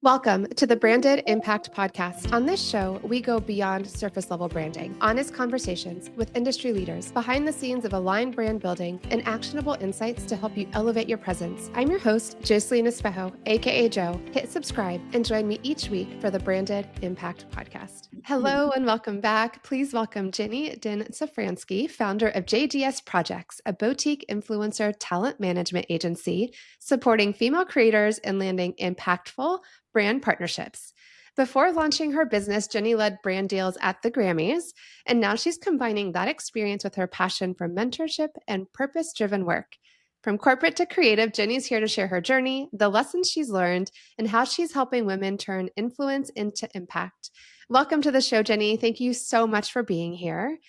Welcome to the Branded Impact Podcast. On this show, we go beyond surface level branding, honest conversations with industry leaders, behind the scenes of aligned brand building, and actionable insights to help you elevate your presence. I'm your host, Jocelyn Espejo, aka Joe. Hit subscribe and join me each week for the Branded Impact Podcast. Hello and welcome back. Please welcome Jenny Dinh Safransky, founder of JDS Projects, a boutique influencer talent management agency supporting female creators and landing impactful brand partnerships. Before launching her business, Jenny led brand deals at the Grammys, and now she's combining that experience with her passion for mentorship and purpose-driven work. From corporate to creative, Jenny's here to share her journey, the lessons she's learned, and how she's helping women turn influence into impact. Welcome to the show, Jenny. Thank you so much for being here.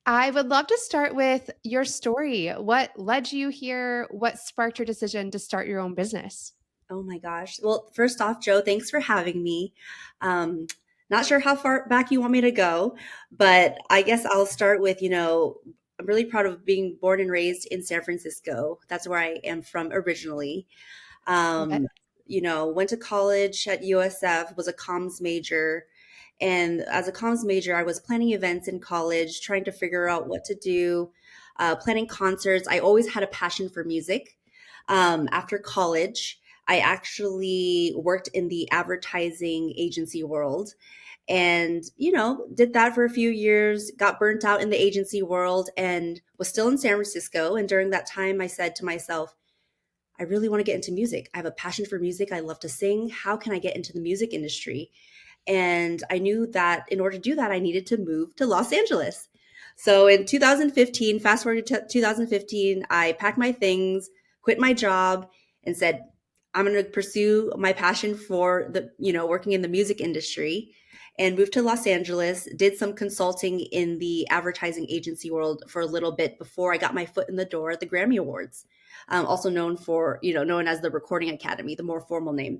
I would love to start with your story. What led you here? What sparked your decision to start your own business? Oh my gosh. Well, first off, Joe, thanks for having me. Not sure how far back you want me to go, but I guess I'll start with, I'm really proud of being born and raised in San Francisco. That's where I am from originally. Love it. Went to college at USF, was a comms major. And as a comms major, I was planning events in college, trying to figure out what to do, planning concerts. I always had a passion for music. After college, I actually worked in the advertising agency world and, did that for a few years, got burnt out in the agency world and was still in San Francisco. And during that time, I said to myself, I really want to get into music. I have a passion for music. I love to sing. How can I get into the music industry? And I knew that in order to do that, I needed to move to Los Angeles. So in 2015, fast forward to 2015, I packed my things, quit my job, and said, I'm going to pursue my passion for working in the music industry, and moved to Los Angeles, did some consulting in the advertising agency world for a little bit before I got my foot in the door at the Grammy Awards, also known as the Recording Academy, the more formal name,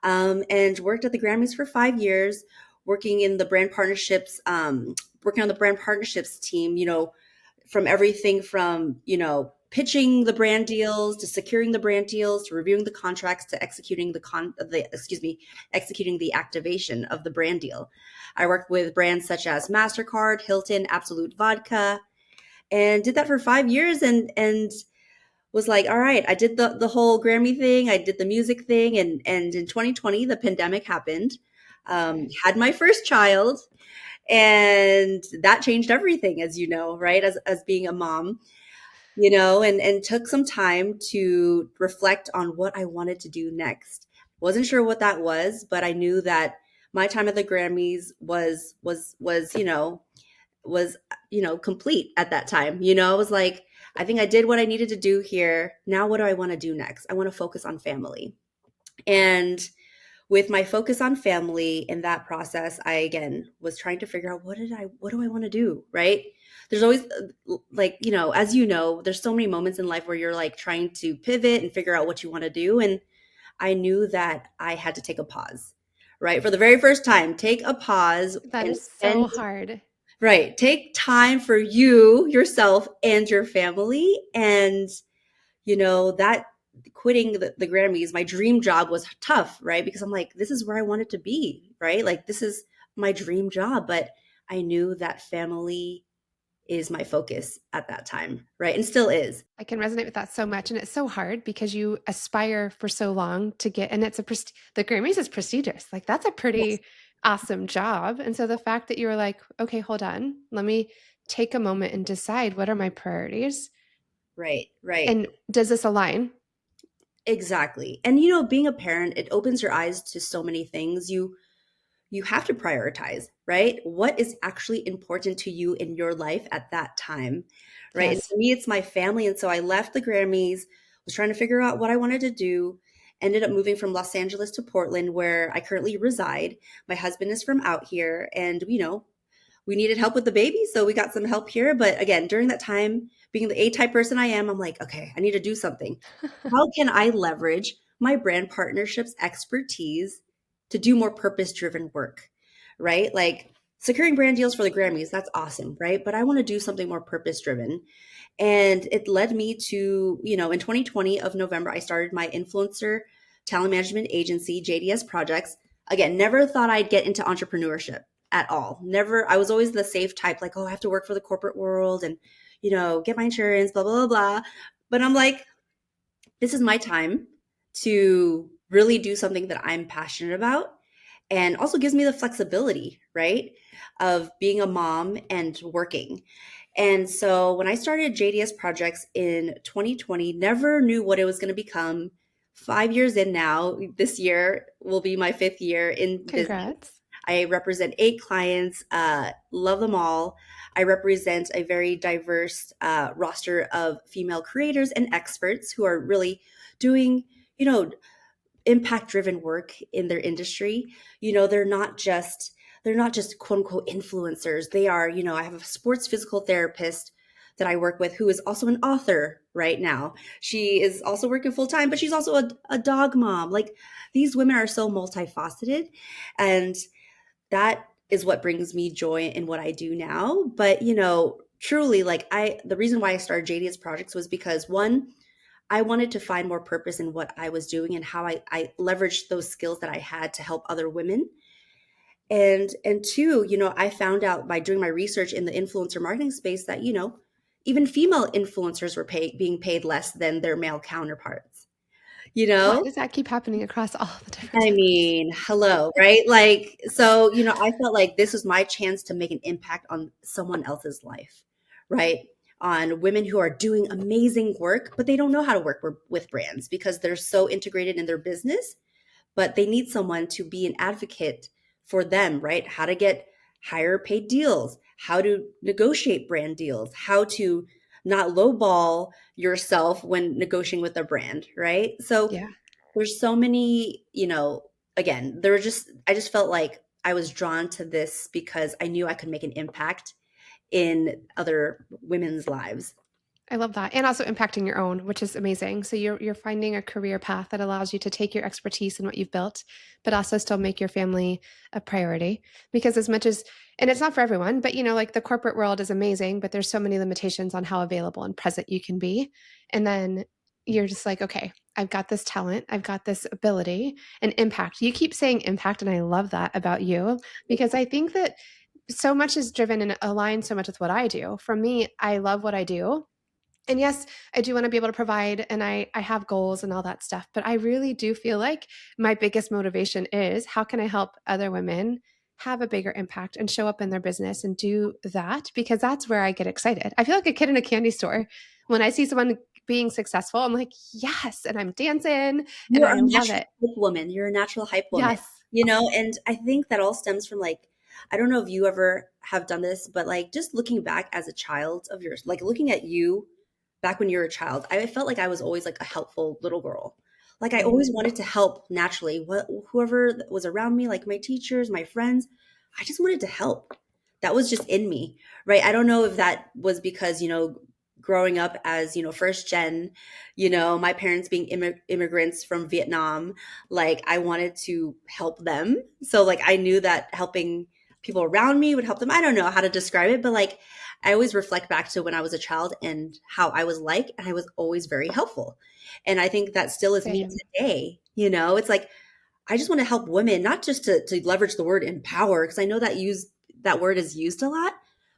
and worked at the Grammys for 5 years, working in the brand partnerships, working on the brand partnerships team, from everything from, pitching the brand deals to securing the brand deals to reviewing the contracts to executing executing the activation of the brand deal. I worked with brands such as MasterCard, Hilton, Absolute Vodka, and did that for 5 years and was like, all right, I did the whole Grammy thing, I did the music thing, and in 2020 the pandemic happened. Had my first child, and that changed everything, as you know, right? As being a mom, and took some time to reflect on what I wanted to do next. Wasn't sure what that was, but I knew that my time at the Grammys was complete at that time. I was like, I think I did what I needed to do here. Now what do I want to do next? I want to focus on family. And with my focus on family in that process, I again was trying to figure out what do I want to do, right? There's always as there's so many moments in life where you're like trying to pivot and figure out what you want to do. And I knew that I had to take a pause, right? For the very first time, take a pause That and is so hard. right, take time for you, yourself, and your family. And that quitting the Grammys, my dream job, was tough, right? Because I'm like, this is where I wanted to be, right? Like, this is my dream job. But I knew that family is my focus at that time, right? And still is. I can resonate with that so much. And it's so hard because you aspire for so long to get, and it's the Grammys is prestigious. Like, that's a Yes. pretty awesome job. And so the fact that you were like, okay, hold on, let me take a moment and decide what are my priorities. Right, right. And does this align? Exactly. And being a parent, it opens your eyes to so many things. You have to prioritize, right? What is actually important to you in your life at that time, right? And Yes. for me, it's my family. And so I left the Grammys, was trying to figure out what I wanted to do, ended up moving from Los Angeles to Portland, where I currently reside. My husband is from out here, and we needed help with the baby, so we got some help here. But again, during that time, being the A-type person I am, I'm like, okay, I need to do something. How can I leverage my brand partnerships expertise to do more purpose-driven work, right? Like securing brand deals for the Grammys, that's awesome, right? But I want to do something more purpose-driven. And it led me to, in 2020 of November, I started my influencer talent management agency, JDS Projects. Again, never thought I'd get into entrepreneurship at all. Never. I was always the safe type, like, oh, I have to work for the corporate world and, get my insurance, blah, blah, blah, blah. But I'm like, this is my time to really do something that I'm passionate about and also gives me the flexibility, right, of being a mom and working. And so when I started JDS Projects in 2020, never knew what it was going to become. 5 years in now, this year will be my 5th year in business. Congrats. I represent 8 clients, love them all. I represent a very diverse roster of female creators and experts who are really doing, you know, impact driven work in their industry. They're not just quote unquote influencers. They are, I have a sports physical therapist that I work with who is also an author right now. She is also working full time, but she's also a dog mom. Like, these women are so multifaceted, and that is what brings me joy in what I do now. But, truly, like, the reason why I started JDS Projects was because, one, I wanted to find more purpose in what I was doing and how I leveraged those skills that I had to help other women. And two, I found out by doing my research in the influencer marketing space that, even female influencers were being paid less than their male counterparts, you Why know? does that keep happening across all the different I genders? mean, hello, right? Like, so, I felt like this was my chance to make an impact on someone else's life, right? On women who are doing amazing work, but they don't know how to work with brands because they're so integrated in their business, but they need someone to be an advocate for them, right? How to get higher paid deals, how to negotiate brand deals, how to not lowball yourself when negotiating with a brand, right? So Yeah. there's so many, again, I just felt like I was drawn to this because I knew I could make an impact in other women's lives. I love that. And also impacting your own, which is amazing. So you're finding a career path that allows you to take your expertise and what you've built, but also still make your family a priority. Because as much as, and it's not for everyone, but like the corporate world is amazing, but there's so many limitations on how available and present you can be. And then you're just like, okay, I've got this talent, I've got this ability and impact. You keep saying impact, and I love that about you because I think that so much is driven and aligned so much with what I do. For me, I love what I do, and yes, I do want to be able to provide, and I have goals and all that stuff, but I really do feel like my biggest motivation is how can I help other women have a bigger impact and show up in their business and do that, because that's where I get excited. I feel like a kid in a candy store when I see someone being successful. I'm like, yes, and I'm dancing You and are I a love natural it. hype woman. You're a natural hype woman, Yes. and I think that all stems from, like, I don't know if you ever have done this, but like just looking back as a child of yours, like looking at you back when you were a child, I felt like I was always like a helpful little girl. Like, I always wanted to help naturally. Whoever was around me, like my teachers, my friends, I just wanted to help. That was just in me, right? I don't know if that was because, growing up as, first gen, my parents being immigrants from Vietnam, like I wanted to help them. So like I knew that helping people around me would help them. I don't know how to describe it, but like I always reflect back to when I was a child and how I was like, and I was always very helpful. And I think that still is me Same. today. It's like I just want to help women, not just to leverage the word empower, because I know that word is used a lot,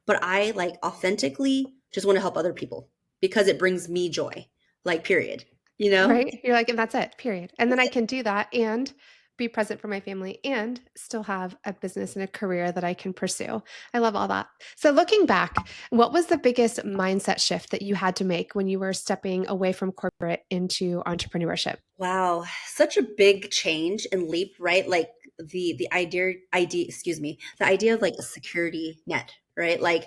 but I like authentically just want to help other people because it brings me joy. Like, period. You know? Right? You're like, and that's it, period. And then That's I it. can do that and be present for my family and still have a business and a career that I can pursue. I love all that. So, looking back, what was the biggest mindset shift that you had to make when you were stepping away from corporate into entrepreneurship? Wow, such a big change and leap, right? Like the idea of like a security net, right? Like,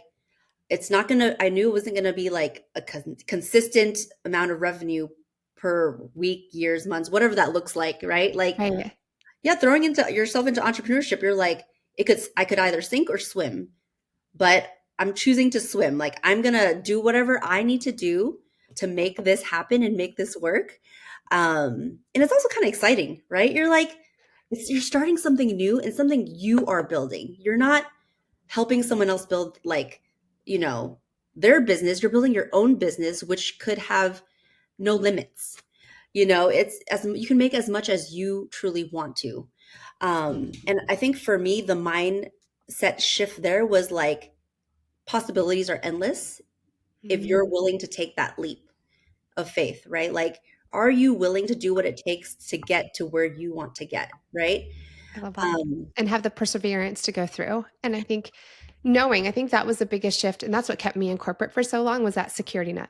it's not gonna. I knew it wasn't gonna be like a consistent amount of revenue per week, years, months, whatever that looks like, right? Like, Right. yeah, throwing into yourself into entrepreneurship, you're like, I could either sink or swim, but I'm choosing to swim. Like, I'm gonna do whatever I need to do to make this happen and make this work. And it's also kind of exciting, right? You're like, you're starting something new and something you are building. You're not helping someone else build, like, you know, their business. You're building your own business, which could have no limits. It's as you can make as much as you truly want to. And I think for me, the mindset shift there was like possibilities are endless if you're Mm, willing to take that leap of faith, right? Like, are you willing to do what it takes to get to where you want to get, right? I love that. Um, And have the perseverance to go through. And I think that was the biggest shift. And that's what kept me in corporate for so long was that security net.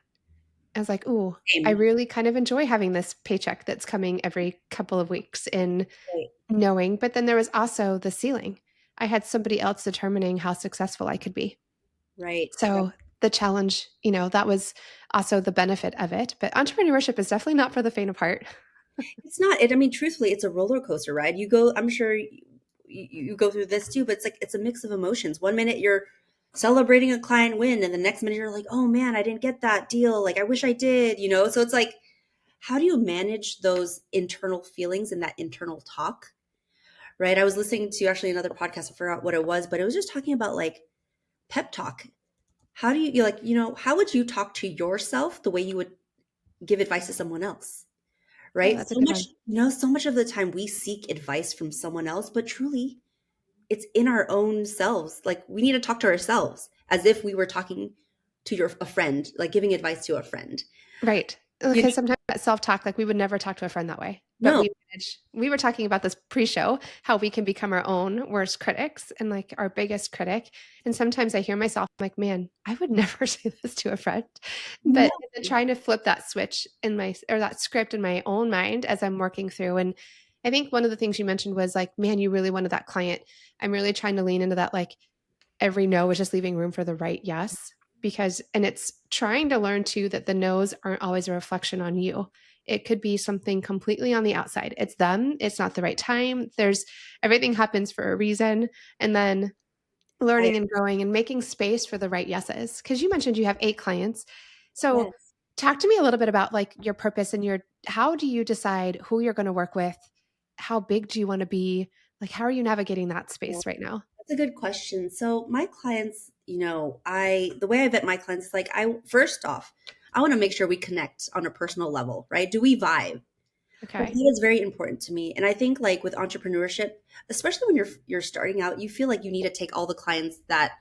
I was like, ooh, I Same. really kind of enjoy having this paycheck that's coming every couple of weeks and Right, knowing. But then there was also the ceiling. I had somebody else determining how successful I could be. right, right. So the challenge, that was also the benefit of it. But entrepreneurship is definitely not for the faint of heart. It's not. I mean, truthfully, it's a roller coaster ride. You go. I'm sure you go through this too, but it's like it's a mix of emotions. One minute you're celebrating a client win, and the next minute you're like, "Oh man, I didn't get that deal. Like I wish I did." So it's like, how do you manage those internal feelings and that internal talk? Right. I was listening to actually another podcast. I forgot what it was, but it was just talking about like pep talk. How do you like? How would you talk to yourself the way you would give advice to someone else? Oh, Right? that's a So good much, one. so much of the time we seek advice from someone else, but truly it's in our own selves. Like we need to talk to ourselves as if we were talking to a friend, like giving advice to a friend. Right. You Because know? sometimes that self-talk, like we would never talk to a friend that way. But No, we were talking about this pre-show, how we can become our own worst critics and like our biggest critic. And sometimes I hear myself I'm like, man, I would never say this to a friend. no. But then trying to flip that switch in my or that script in my own mind as I'm working through. And I think one of the things you mentioned was like, man, you really wanted that client. I'm really trying to lean into that like every no is just leaving room for the right yes because and it's trying to learn too that the no's aren't always a reflection on you. It could be something completely on the outside. It's them, it's not the right time. There's everything happens for a reason. And then I learning and growing and making space for the right yeses. Because you mentioned you have 8 clients. So yes. talk to me a little bit about like your purpose and your how do you decide who you're going to work with? How big do you want to be? Like how are you navigating that Yeah, space right now? that's a good question. So my clients, I the way I vet my clients is like I first off, I want to make sure we connect on a personal level, right? Do we vibe? Like, Okay. that is very important to me. And I think like with entrepreneurship, especially when you're starting out, you feel like you need to take all the clients that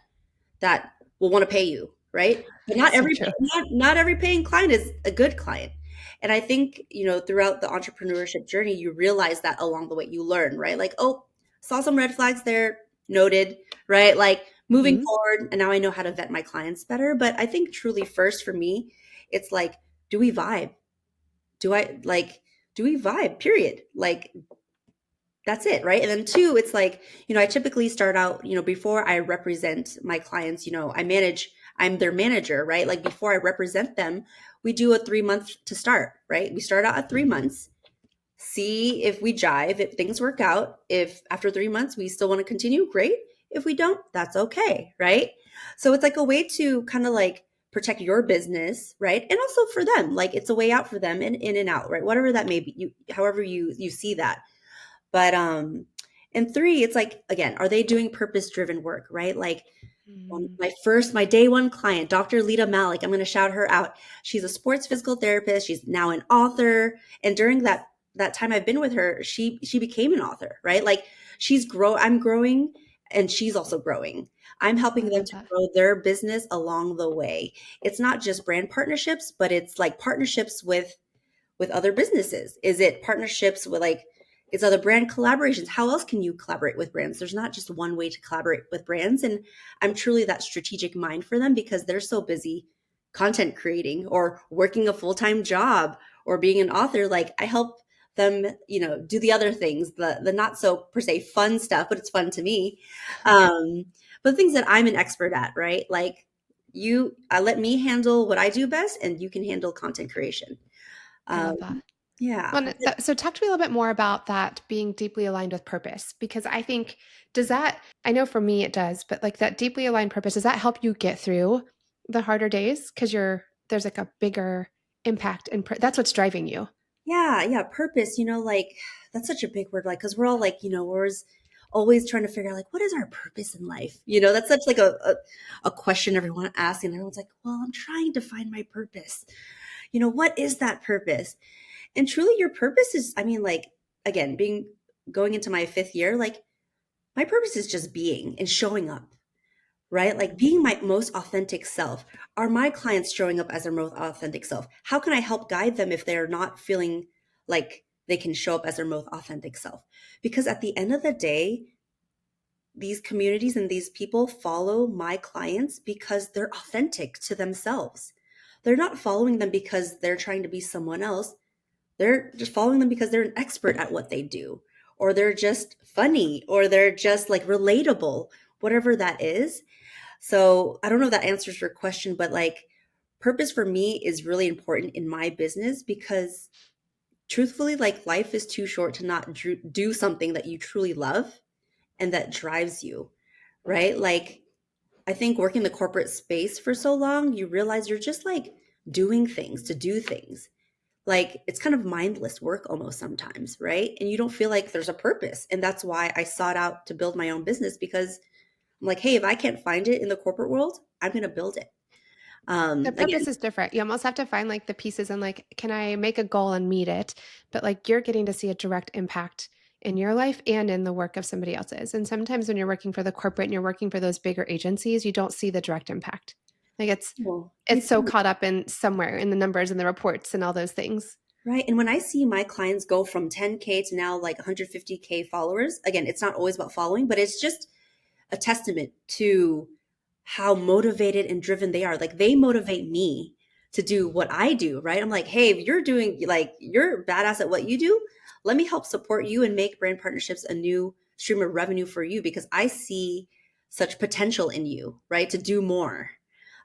will want to pay you, right? But not So every true. not every paying client is a good client. And I think, throughout the entrepreneurship journey, you realize that along the way you learn, right? Like, oh, saw some red flags there, noted, right? Like moving Mhm. forward, and now I know how to vet my clients better. But I think truly first for me, it's like, do we vibe? Do I like do we vibe? Period. Like that's it, right? And then two, it's like, I typically start out, before I represent my clients, I'm their manager, right? Like before I represent them, we do a 3 month to start, right? We start out at 3 months, see if we jive, if things work out. If after 3 months we still want to continue, great. If we don't, that's okay, right? So it's like a way to kind of like protect your business, right? And also for them, like it's a way out for them and in and out, right? Whatever that may be, however you see that. But and three, it's like again, are they doing purpose driven work, right? Like Mm, my day one client, Dr. Lita Malik, I'm going to shout her out. She's a sports physical therapist. She's now an author, and during that time I've been with her, she became an author, right? Like I'm growing, and she's also growing. I'm oh, helping I them love to that. grow their business along the way. It's not just brand partnerships, but it's like partnerships with other businesses? Is it partnerships with like is other brand collaborations? How else can you collaborate with brands? There's not just one way to collaborate with brands. And I'm truly that strategic mind for them because they're so busy content creating or working a full-time job or being an author. Like I help them, do the other things, the not so per se fun stuff, but it's fun to me. Um, but things that I'm an expert at, right? Like let me handle what I do best and you can handle content creation. I Um, love that. yeah. Well, so talk to me a little bit more about that being deeply aligned with purpose, because I think, does that, I know for me it does, but like that deeply aligned purpose, does that help you get through the harder days? Because there's like a bigger impact and that's what's driving you. Yeah, yeah, purpose, like that's such a big word, like, because we're all like, always trying to figure out like what is our purpose in life? That's such like a question everyone asks, and everyone's like, well, I'm trying to find my purpose. What is that purpose? And truly your purpose is, I mean, like, again, being going into my fifth year, like my purpose is just being and showing up, right? Like being my most authentic self. Are my clients showing up as their most authentic self? How can I help guide them if they're not feeling like they can show up as their most authentic self? Because at the end of the day, these communities and these people follow my clients because they're authentic to themselves. They're not following them because they're trying to be someone else. They're just following them because they're an expert at what they do, or they're just funny, or they're just like relatable, whatever that is. So I don't know if that answers your question, but like purpose for me is really important in my business because truthfully, like life is too short to not do something that you truly love and that drives you, right? Like I think working the corporate space for so long, you realize you're just like doing things to do things. Like it's kind of mindless work almost sometimes, right? And you don't feel like there's a purpose. And that's why I sought out to build my own business because I'm like, hey, if I can't find it in the corporate world, I'm going to build it. The Again, purpose is different. You almost have to find like the pieces and like, can I make a goal and meet it? But like you're getting to see a direct impact in your life and in the work of somebody else's. And sometimes when you're working for the corporate and you're working for those bigger agencies, you don't see the direct impact. Like well, me it's so too. caught up in somewhere in the numbers and the reports and all those things. Right. And when I see my clients go from 10K to now like 150K followers, again, it's not always about following, but it's just a testament to how motivated and driven they are. Like they motivate me to do what I do, right? I'm like, hey, if you're doing like you're badass at what you do, let me help support you and make brand partnerships a new stream of revenue for you because I see such potential in you, right? To do more.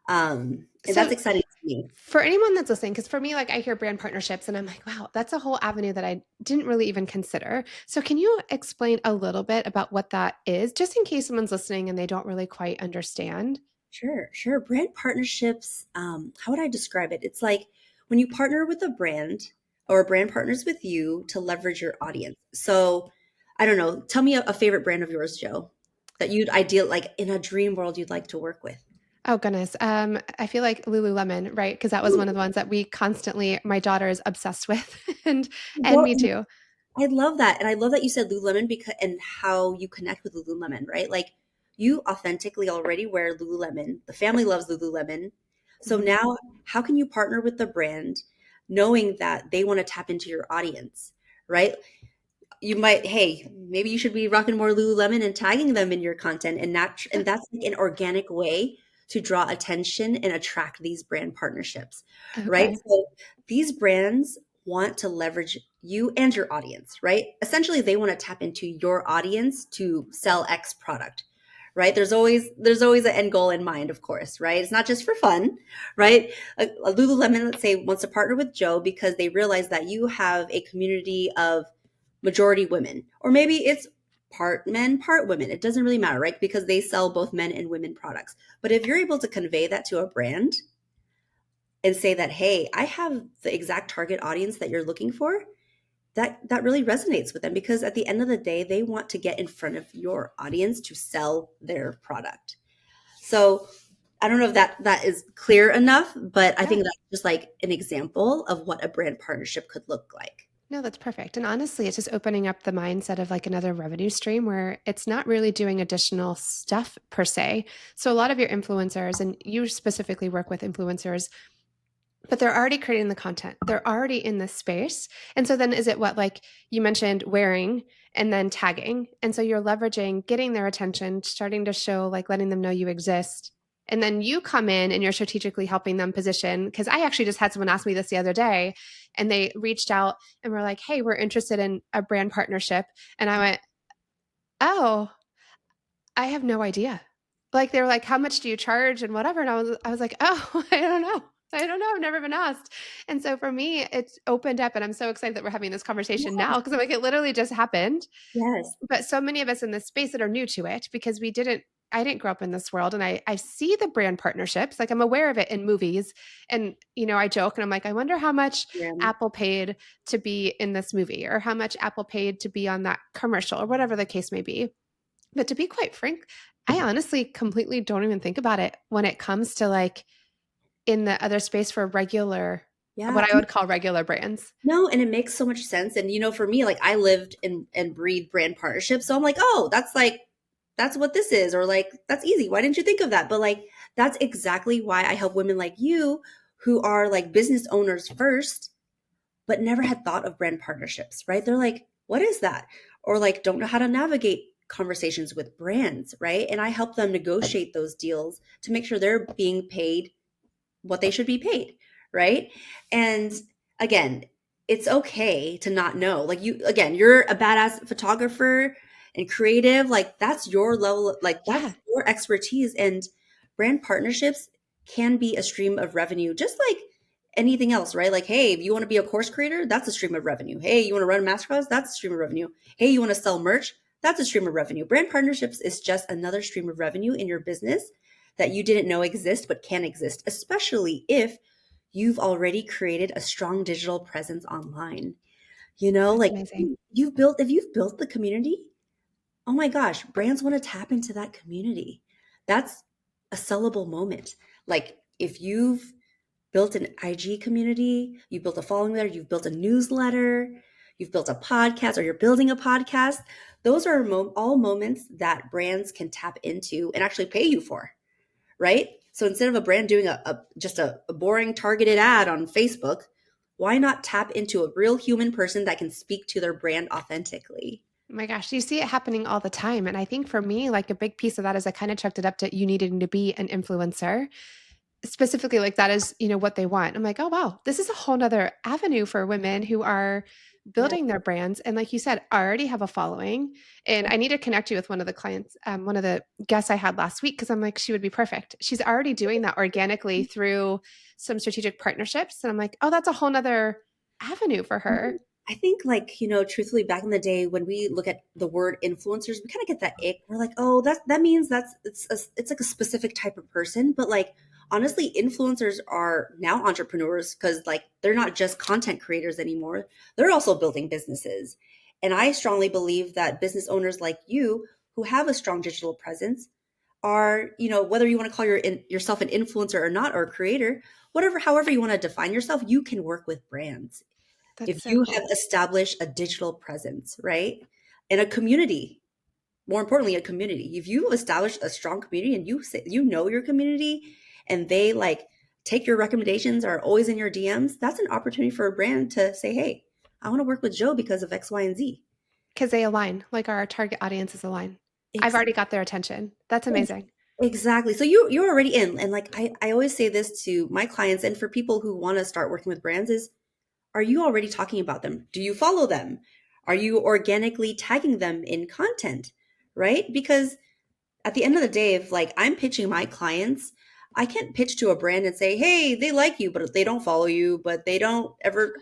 And that's So exciting to me. for anyone that's listening, because for me, like I hear brand partnerships and I'm like, wow, that's a whole avenue that I didn't really even consider. So can you explain a little bit about what that is, just in case someone's listening and they don't really quite understand? Sure, sure. Brand partnerships, how would I describe it? It's like when you partner with a brand or a brand partners with you to leverage your audience. So I don't know, tell me a favorite brand of yours, Joe, that you'd ideal like in a dream world you'd like to work with. Oh goodness. I feel like Lululemon, right? Because that was one of the ones that we constantly, my daughter is obsessed with, and Well, me too. I love that. And I love that you said Lululemon because and how you connect with Lululemon, right? Like you authentically already wear Lululemon. The family loves Lululemon. So Mhm. now how can you partner with the brand knowing that they want to tap into your audience, right? You might, hey, maybe you should be rocking more Lululemon and tagging them in your content and not and that's like an organic way to draw attention and attract these brand partnerships, right? Okay. So these brands want to leverage you and your audience, right? Essentially, they want to tap into your audience to sell X product, right? There's always an end goal in mind, of course, right? It's not just for fun, right? A Lululemon, let's say, wants to partner with Joe because they realize that you have a community of majority women, or maybe it's part men, part women. It doesn't really matter, right? Because they sell both men and women products. But if you're able to convey that to a brand and say that, hey, I have the exact target audience that you're looking for, that really resonates with them because at the end of the day, they want to get in front of your audience to sell their product. So I don't know if that is clear enough, but I Yeah. think that's just like an example of what a brand partnership could look like. No, that's perfect. And honestly, it's just opening up the mindset of like another revenue stream where it's not really doing additional stuff per se. So a lot of your influencers, and you specifically work with influencers, but they're already creating the content. They're already in this space. And so then is it what, like you mentioned, wearing and then tagging? And so you're leveraging, getting their attention, starting to show, like letting them know you exist. And then you come in and you're strategically helping them position. Cause I actually just had someone ask me this the other day and they reached out and were like, hey, we're interested in a brand partnership. And I went, oh, I have no idea. Like they were like, "How much do you charge?" and whatever. And I was like, "Oh, I don't know. I don't know. I've never been asked." And so for me, it's opened up, and I'm so excited that we're having this conversation now because I'm like, it literally just happened. Yes. But so many of us in this space that are new to it because I didn't grow up in this world, and I see the brand partnerships. Like I'm aware of it in movies, and I joke and I'm like, I wonder how much Yeah. Apple paid to be in this movie, or how much Apple paid to be on that commercial, or whatever the case may be. But to be quite frank, I honestly completely don't even think about it when it comes to like in the other space for regular. Yeah. what I would call regular brands. No, and it makes so much sense. And for me, like I lived in and breathed brand partnerships. So I'm like, oh, that's what this is, or like that's easy. Why didn't you think of that? But like that's exactly why I help women like you who are like business owners first, but never had thought of brand partnerships, right? They're like, what is that? Or like don't know how to navigate conversations with brands, right? And I help them negotiate those deals to make sure they're being paid what they should be paid, right? And again, it's okay to not know. Like you're a badass photographer and creative, like that's your level, like that's Yeah, your expertise. And brand partnerships can be a stream of revenue just like anything else, right? Like, hey, if you want to be a course creator, that's a stream of revenue. Hey, you want to run a masterclass, that's a stream of revenue. Hey, you want to sell merch, that's a stream of revenue. Brand partnerships is just another stream of revenue in your business that you didn't know exist but can exist, especially if you've already created a strong digital presence online. that's Like amazing. if you've built the community, oh my gosh, brands want to tap into that community. That's a sellable moment. Like if you've built an IG community, you've built a following there, you've built a newsletter, you've built a podcast, or you're building a podcast, those are all moments that brands can tap into and actually pay you for, right? So instead of a brand doing just a boring targeted ad on Facebook, why not tap into a real human person that can speak to their brand authentically? Oh my gosh, you see it happening all the time. And I think for me, like a big piece of that is I kind of chucked it up to you needing to be an influencer. Specifically, like that is, what they want. I'm like, oh wow, this is a whole nother avenue for women who are Yeah. building their brands. And like you said, already have a following. And I need to connect you with one of the clients, one of the guests I had last week, because I'm like, she would be perfect. She's already doing that organically through some strategic partnerships. And I'm like, oh, that's a whole nother avenue for her. I think like, truthfully back in the day when we look at the word influencers, we kind of get that ick. We're like, oh, that means it's like a specific type of person. But like honestly, influencers are now entrepreneurs because like they're not just content creators anymore. They're also building businesses. And I strongly believe that business owners like you who have a strong digital presence are, whether you want to call yourself an influencer or not, or a creator, whatever, however you want to define yourself, you can work with brands if That's so you have cool. established a digital presence, right? And a community, more importantly, a community. If you established a strong community and you say you know your community and they like take your recommendations, are always in your DMs, that's an opportunity for a brand to say, hey, I want to work with Joe because of X, Y, and Z. Because they align, like our target audiences align. I've Exactly. already got their attention. That's amazing. Exactly. So you're already in. And like I always say this to my clients and for people who want to start working with brands is, are you already talking about them? Do you follow them? Are you organically tagging them in content? Right? Because at the end of the day, if like I'm pitching my clients, I can't pitch to a brand and say, hey, they like you, but they don't follow you, but they don't ever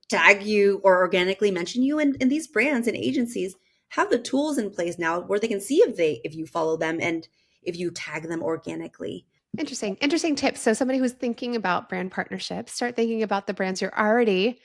tag you or organically mention you. And these brands and agencies have the tools in place now where they can see if you follow them and if you tag them organically. Interesting. Interesting tips. So somebody who's thinking about brand partnerships, start thinking about the brands you're already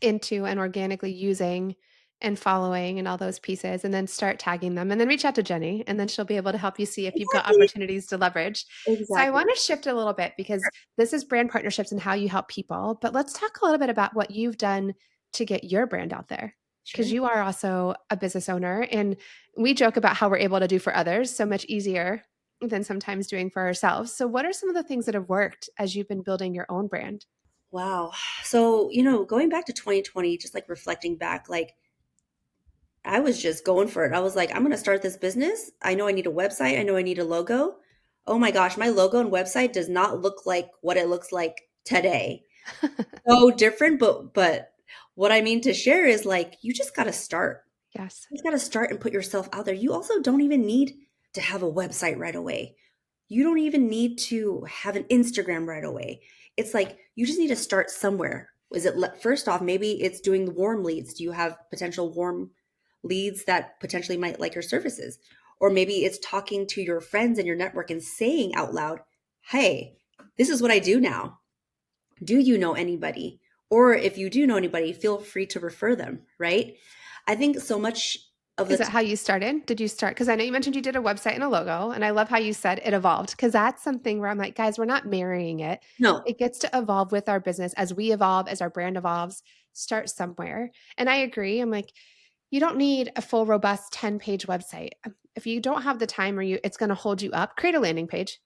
into and organically using and following and all those pieces, and then start tagging them, and then reach out to Jenny, and then she'll be able to help you see if you've got Exactly. opportunities to leverage. So I Exactly. want to shift a little bit because this is brand partnerships and how you help people, but let's talk a little bit about what you've done to get your brand out there. Because Sure. you are also a business owner, and we joke about how we're able to do for others so much easier than sometimes doing for ourselves. So, what are some of the things that have worked as you've been building your own brand? Wow. So, going back to 2020, just like reflecting back, like I was just going for it. I was like, I'm going to start this business. I know I need a website. I know I need a logo. Oh my gosh, my logo and website does not look like what it looks like today. So different, but what I mean to share is like you just got to start. Yes. You just got to start and put yourself out there. You also don't even need to have a website right away. You don't even need to have an Instagram right away. It's like you just need to start somewhere. Is it first off, maybe it's doing the warm leads. Do you have potential warm leads that potentially might like your services? Or maybe it's talking to your friends and your network and saying out loud, hey, this is what I do now. Do you know anybody? Or if you do know anybody, feel free to refer them, right? I think so much. of Is the that how you started? Did you start? Because I know you mentioned you did a website and a logo, and I love how you said it evolved because that's something where I'm like, guys, we're not marrying it. no, It gets to evolve with our business as we evolve, as our brand evolves, start somewhere. And I agree. I'm like, you don't need a full, robust 10-page website. If you don't have the time or it's going to hold you up, create a landing page.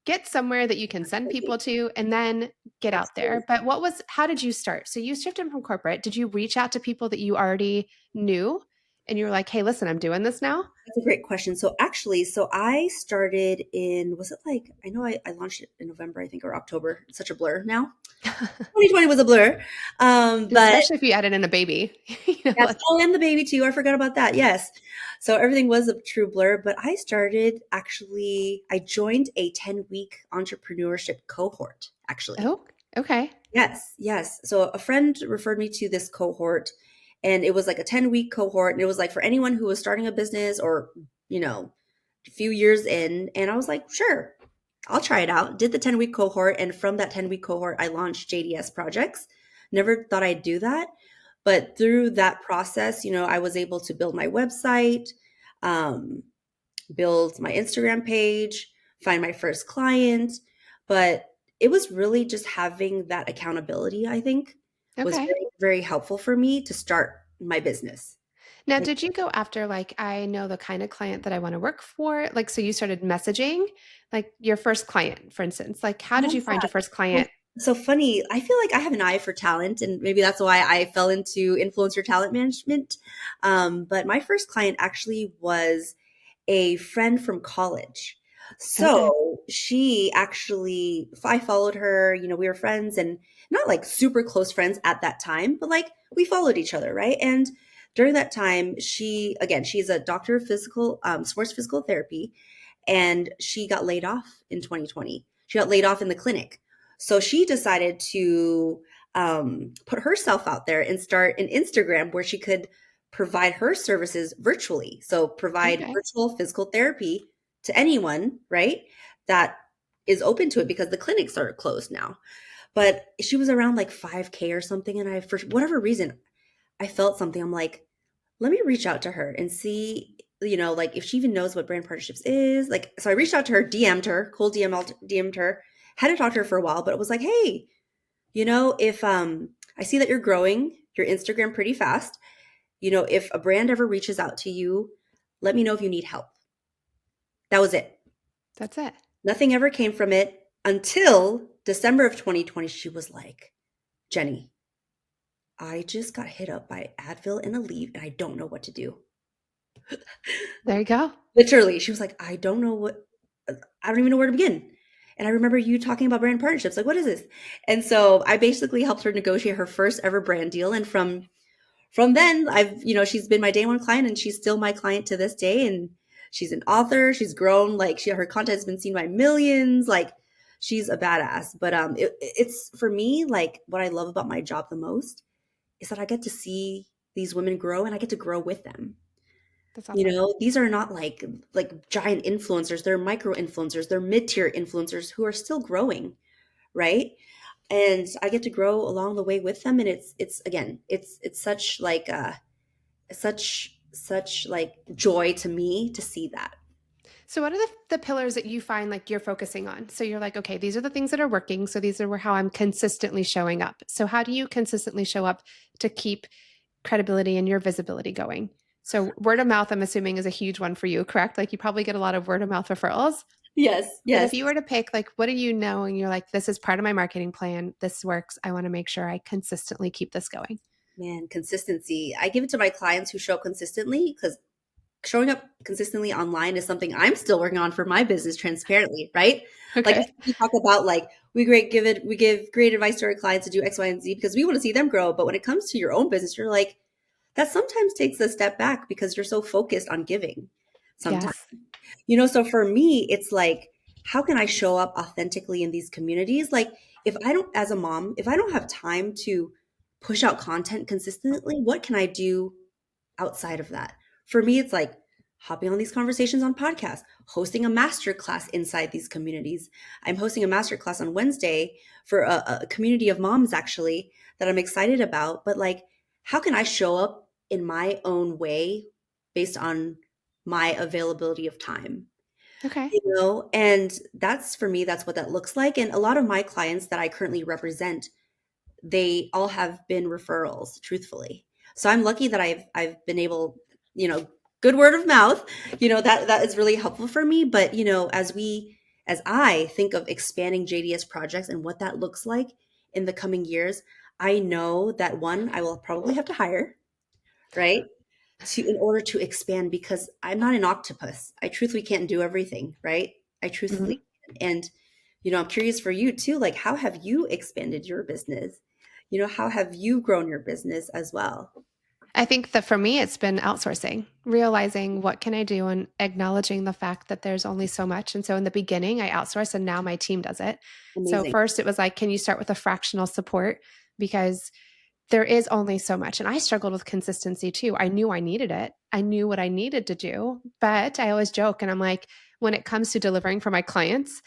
Get somewhere that you can send absolutely, people to and then get out absolutely. there. But how did you start? So you shifted from corporate. Did you reach out to people that you already knew and you were like, hey, listen, I'm doing this now? That's a great question. So actually, so I started in, was it like, I know I launched it in November, I think, or October. It's such a blur now. 2020 was a blur. But Especially if you added in a baby. yes, oh, and the baby too. I forgot about that. Yes. So everything was a true blur, but I started actually, I joined a 10-week entrepreneurship cohort, actually. Oh, okay. Yes, yes. So a friend referred me to this cohort, and it was like a 10-week cohort. And it was like for anyone who was starting a business or, you know, a few years in. And I was like, sure, I'll try it out. Did the 10-week cohort. And from that 10-week cohort, I launched JDS Projects. Never thought I'd do that. But through that process, I was able to build my website, um, build my Instagram page, find my first client. But it was really just having that accountability, I think, was Okay. very, very helpful for me to start my business. Now, Like, did you go after, like, I know the kind of client that I want to work for? Like, so you started messaging, like your first client, for instance. Like, how did oh, you find your first well, client? so funny. I feel like I have an eye for talent, and maybe that's why I fell into influencer talent management. But my first client actually was a friend from college. Okay. So she actually, I followed her, we were friends and not like super close friends at that time, but like we followed each other, right? And during that time, she's a doctor of sports physical therapy, and she got laid off in 2020. She got laid off in the clinic. So she decided to put herself out there and start an Instagram where she could provide her services virtually. So provide Okay. virtual physical therapy to anyone, right? That is open to it because the clinics are closed now. But she was around like 5K or something. And for whatever reason, I felt something. I'm like, let me reach out to her and see, like if she even knows what brand partnerships is. Like, so I reached out to her, DM'd her, cold DM'd her, hadn't talked to her for a while, but it was like, hey, if I see that you're growing your Instagram pretty fast, if a brand ever reaches out to you, let me know if you need help. That was it. That's it. Nothing ever came from it until December of 2020. She was like, Jenny, I just got hit up by Advil and Aleve and I don't know what to do. There you go. Literally, she was like, I don't know I don't even know where to begin. And I remember you talking about brand partnerships. Like, what is this? And so I basically helped her negotiate her first ever brand deal. And from then she's been my day one client and she's still my client to this day. And she's an author. She's grown, like her content has been seen by millions. Like she's a badass. But it's for me, like what I love about my job the most is that I get to see these women grow and I get to grow with them. That's awesome. These are not like giant influencers. They're micro influencers. They're mid-tier influencers who are still growing, right? And I get to grow along the way with them. And it's again, it's such like such like joy to me to see that. So, what are the pillars that you find like you're focusing on? So, you're like, okay, these are the things that are working. So, these are how I'm consistently showing up. So, how do you consistently show up to keep credibility and your visibility going? So, word of mouth, I'm assuming, is a huge one for you, correct? Like, you probably get a lot of word of mouth referrals. Yes, But yes. if you were to pick, like, what do you know? And you're like, this is part of my marketing plan. This works. I want to make sure I consistently keep this going. Man, consistency. I give it to my clients who show consistently because showing up consistently online is something I'm still working on for my business transparently, right? Like Okay. we talk about like we give great advice to our clients to do X, Y, and Z because we want to see them grow. But when it comes to your own business, you're like, that sometimes takes a step back because you're so focused on giving sometimes. Yes. So for me, it's like, how can I show up authentically in these communities? Like if I don't, as a mom, if I don't have time to push out content consistently, what can I do outside of that? For me, it's like hopping on these conversations on podcasts, hosting a masterclass inside these communities. I'm hosting a masterclass on Wednesday for a community of moms actually that I'm excited about. But like, how can I show up in my own way based on my availability of time. Okay. You know, and that's for me, that's what that looks like. And a lot of my clients that I currently represent, they all have been referrals, truthfully. So I'm lucky that I've been able, you know, good word of mouth, you know, that is really helpful for me. But, you know, as I think of expanding JDS projects and what that looks like in the coming years, I know that one, I will probably have to hire, right? To in order to expand, because I'm not an octopus. I truthfully can't do everything, right? I truthfully Mhm. can't. And you know, I'm curious for you too, like how have you expanded your business? You know, how have you grown your business as well? I think that for me, it's been outsourcing, realizing what can I do and acknowledging the fact that there's only so much. And so in the beginning, I outsourced and now my team does it. So Amazing. first it was like, can you start with a fractional support? Because there is only so much. And I struggled with consistency too. I knew I needed it. I knew what I needed to do. But I always joke and I'm like, when it comes to delivering for my clients,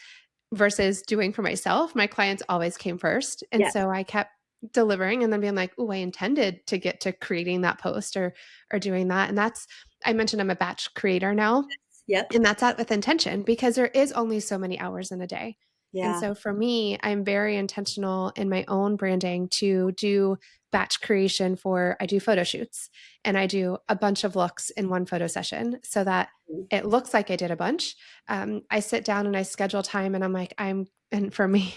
versus doing for myself, my clients always came first. And Yes. so I kept delivering and then being like, oh, I intended to get to creating that post or doing that. And that's I mentioned I'm a batch creator now. Yep. And that's out with intention because there is only so many hours in a day. And Yeah. so for me, I'm very intentional in my own branding to do batch creation for I do photo shoots and I do a bunch of looks in one photo session so that it looks like I did a bunch. I sit down and I schedule time and I'm like, and for me,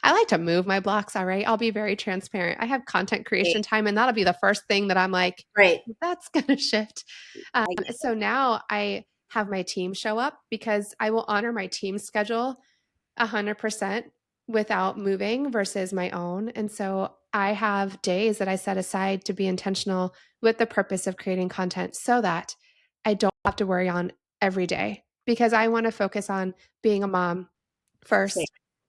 I like to move my blocks. All right. I'll be very transparent. I have content Right. creation time and that'll be the first thing that I'm like, Right. that's going to shift. I get So it. now I have my team show up because I will honor my team's schedule 100% without moving versus my own. And so I have days that I set aside to be intentional with the purpose of creating content so that I don't have to worry on every day because I want to focus on being a mom Same. first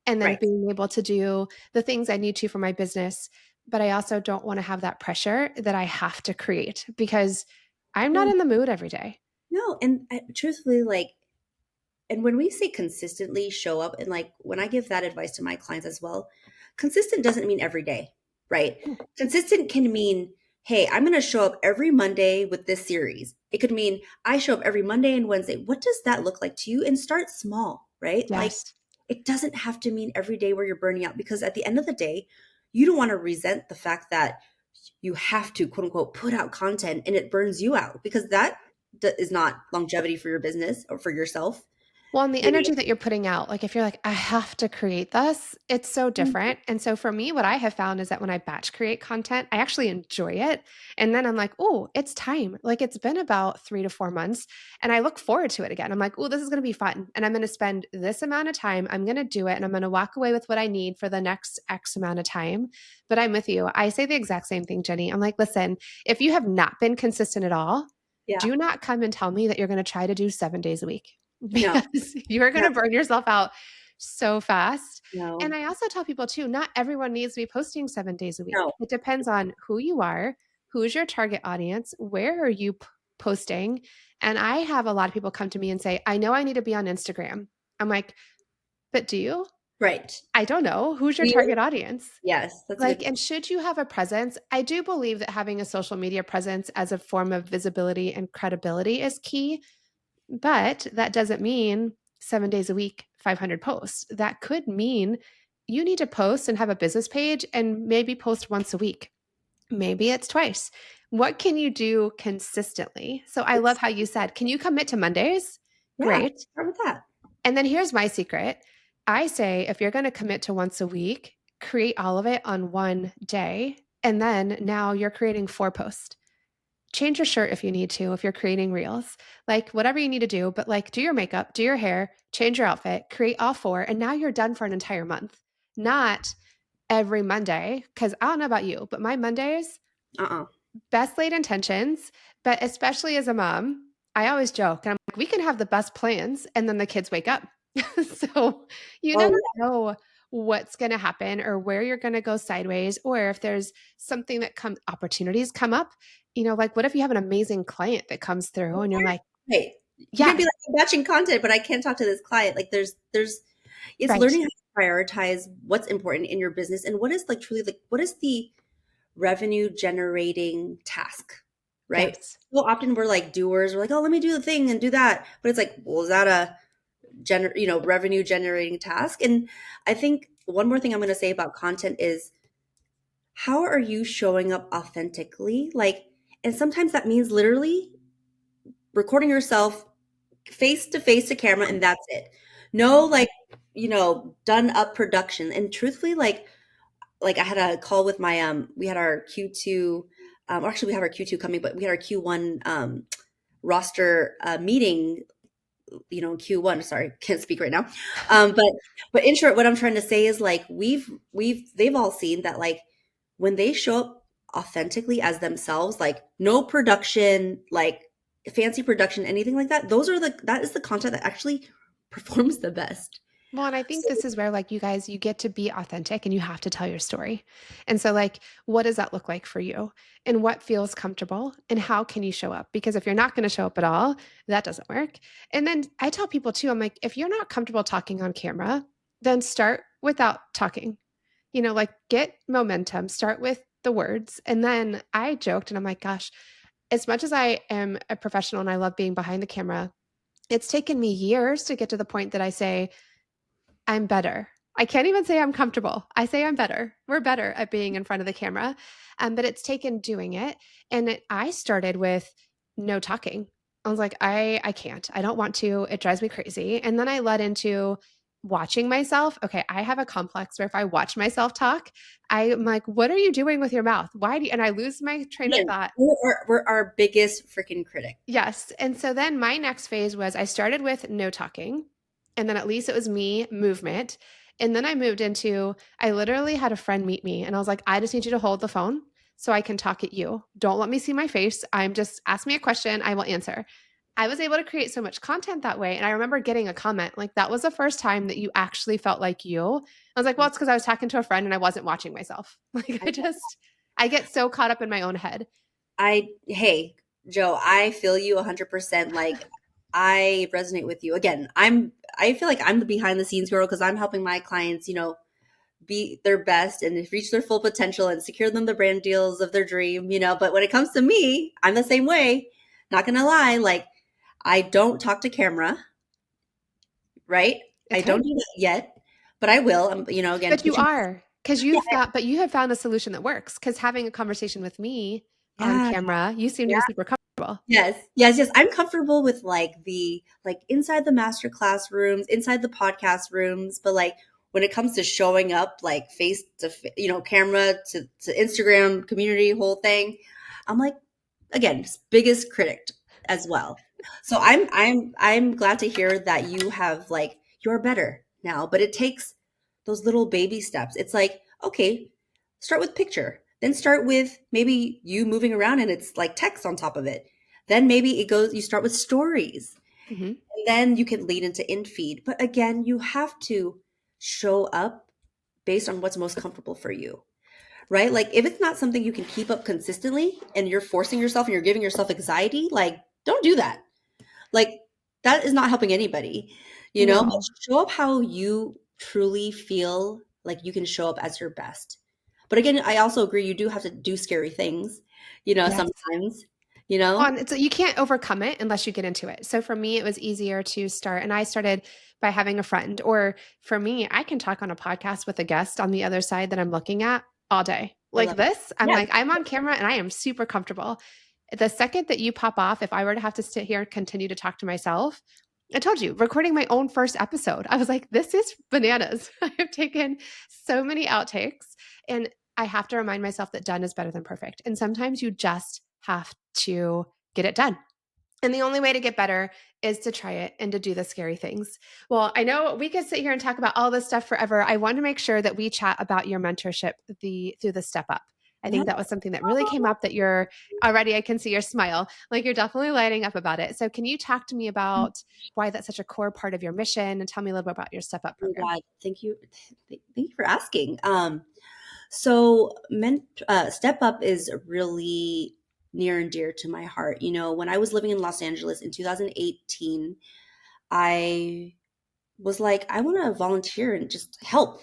and then Right. being able to do the things I need to for my business. But I also don't want to have that pressure that I have to create because I'm not No, in the mood every day. no. And truthfully, like, and when we say consistently show up, and like when I give that advice to my clients as well, consistent doesn't mean every day, right? Consistent can mean, hey, I'm going to show up every Monday with this series. It could mean I show up every Monday and Wednesday. What does that look like to you? And start small, right? Like Yes. it doesn't have to mean every day where you're burning out, because at the end of the day, you don't want to resent the fact that you have to quote unquote put out content and it burns you out, because that is not longevity for your business or for yourself. Well, and the You energy that you're putting out, like if you're like, I have to create this, it's so know? different. And so for me, what I have found is that when I batch create content, I actually enjoy it. And then I'm like, oh, it's time. Like it's been about 3 to 4 months and I look forward to it again. I'm like, oh, this is going to be fun. And I'm going to spend this amount of time. I'm going to do it and I'm going to walk away with what I need for the next X amount of time. But I'm with you. I say the exact same thing, Jenny. I'm like, listen, if you have not been consistent at all, Yeah. do not come and tell me that you're going to try to do 7 days a week No, because you are going no, to burn yourself out so fast. And no, I also tell people too, not everyone needs to be posting 7 days a week. no. It depends on who you are, who's your target audience, where are you posting. And I have a lot of people come to me and say, I know I need to be on Instagram. I'm like, but do you? Right. I don't know. Who's your Do you? target audience? Yes, that's a good Like, point. and should you have a presence? I do believe that having a social media presence as a form of visibility and credibility is key, but that doesn't mean 7 days a week, 500 posts. That could mean you need to post and have a business page and maybe post once a week. Maybe it's twice. What can you do consistently? So I love It's how you said, can you commit to Mondays? yeah, Great. start with that. And then here's my secret. I say if you're going to commit to once a week, create all of it on one day. And then now you're creating 4 posts. Change your shirt if you need to, if you're creating reels, like whatever you need to do, but like do your makeup, do your hair, change your outfit, create all 4, and now you're done for an entire month. Not every Monday, because I don't know about you, but my Mondays, Uh-uh. best laid intentions, but especially as a mom, I always joke and I'm like, we can have the best plans and then the kids wake up. So you Oh never yeah. know what's going to happen or where you're going to go sideways or if there's something that comes opportunities come up, like what if you have an amazing client that comes through and you're like, Hey, you can be yes, like, I'm batching content, but I can't talk to this client. Like there's it's right. learning how to prioritize what's important in your business and what is like truly like what is the revenue generating task, right? Yes. So often we're like doers. We're like, oh, let me do the thing and do that. But it's like, well, is that a revenue generating task? And I think one more thing I'm going to say about content is, how are you showing up authentically? Like, and sometimes that means literally recording yourself face to face to camera, and that's it. No, like, done up production. And truthfully, like I had a call with my we had our Q2, or actually we have our Q2 coming, but we had our Q1 roster meeting, Q1. Sorry, can't speak right now. But in short, what I'm trying to say is, like, they've all seen that, like, when they show up authentically as themselves, like no production, like fancy production, anything like that, that is the content that actually performs the best. Well, and I think So this is where, like, you guys, you get to be authentic and you have to tell your story. And so, like, what does that look like for you? And what feels comfortable? And how can you show up? Because if you're not going to show up at all, that doesn't work. And then I tell people too, I'm like, if you're not comfortable talking on camera, then start without talking. Like, get momentum, start with the words. And then I joked and I'm like, gosh, as much as I am a professional and I love being behind the camera, it's taken me years to get to the point that I say, I'm better. I can't even say I'm comfortable. I say I'm better. We're better at being in front of the camera. But it's taken doing it. And I started with no talking. I was like, I can't. I don't want to. It drives me crazy. And then I led into watching myself. Okay, I have a complex where if I watch myself talk, I'm like, what are you doing with your mouth? Why do you, and I lose my train of again, thought. we're our biggest freaking critic. Yes. And so then my next phase was I started with no talking, and then at least it was me, movement. And then I moved into, I literally had a friend meet me and I was like, I just need you to hold the phone so I can talk at you. Don't let me see my face. I'm just, ask me a question, I will answer. I was able to create so much content that way. And I remember getting a comment like, that was the first time that you actually felt like you. I was like, well, it's because I was talking to a friend and I wasn't watching myself. Like, I get so caught up in my own head. Hey, Joe, I feel you 100%. Like, I resonate with you. Again, I feel like I'm the behind the scenes girl because I'm helping my clients, be their best and reach their full potential and secure them the brand deals of their dream. But when it comes to me, I'm the same way. Not gonna lie, like, I don't talk to camera, right? I don't Okay. do that yet, but I will. Again, But you teaching. are, because Yeah, you have found a solution that works. Because having a conversation with me on yeah, camera, you seem to yeah. be super comfortable. Yes, yes, yes. I'm comfortable with, like, the, like, inside the master class rooms, inside the podcast rooms, but, like, when it comes to showing up, like, face to camera to Instagram community whole thing, I'm like, again, biggest critic as well. So I'm glad to hear that you have, like, you're better now, but it takes those little baby steps. It's like, okay, start with picture, then start with maybe you moving around and it's like text on top of it. Then maybe you start with stories, Mhm. and then you can lead into in feed. But again, you have to show up based on what's most comfortable for you, right? Like, if it's not something you can keep up consistently and you're forcing yourself and you're giving yourself anxiety, like, don't do that. Like, that is not helping anybody, but No. show up how you truly feel like you can show up as your best. But again, I also agree you do have to do scary things, Yes. sometimes, Well, and it's you can't overcome it unless you get into it. So for me, it was easier to start, and I started by having a friend. Or for me, I can talk on a podcast with a guest on the other side that I'm looking at all day. I Like love it. this, I'm Yes. like, I'm on camera and I am super comfortable. The second that you pop off, if I were to have to sit here and continue to talk to myself, I told you, recording my own first episode, I was like, this is bananas. I have taken so many outtakes, and I have to remind myself that done is better than perfect. And sometimes you just have to get it done. And the only way to get better is to try it and to do the scary things. Well, I know we could sit here and talk about all this stuff forever. I want to make sure that we chat about your mentorship through the step up. I Yeah. think that was something that really came up that you're already, I can see your smile, like you're definitely lighting up about it. So can you talk to me about why that's such a core part of your mission and tell me a little bit about your step up Oh program? God, thank you. Thank you for asking. So Step Up is really near and dear to my heart. When I was living in Los Angeles in 2018, I was like, I want to volunteer and just help.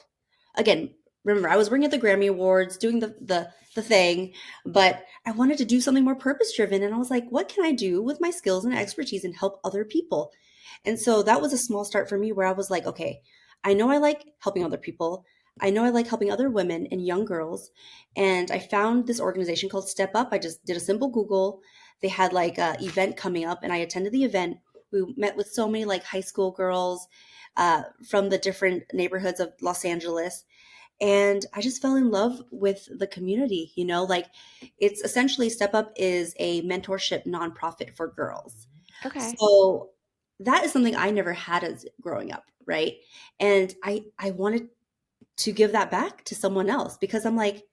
Again, remember, I was working at the Grammy Awards, doing the thing, but I wanted to do something more purpose driven. And I was like, what can I do with my skills and expertise and help other people? And so that was a small start for me where I was like, okay, I know I like helping other people. I know I like helping other women and young girls. And I found this organization called Step Up. I just did a simple Google. They had like a event coming up, and I attended the event. We met with so many like high school girls from the different neighborhoods of Los Angeles. And I just fell in love with the community, like it's essentially Step Up is a mentorship nonprofit for girls. Okay. So that is something I never had as growing up, right? And I wanted to give that back to someone else because I'm like,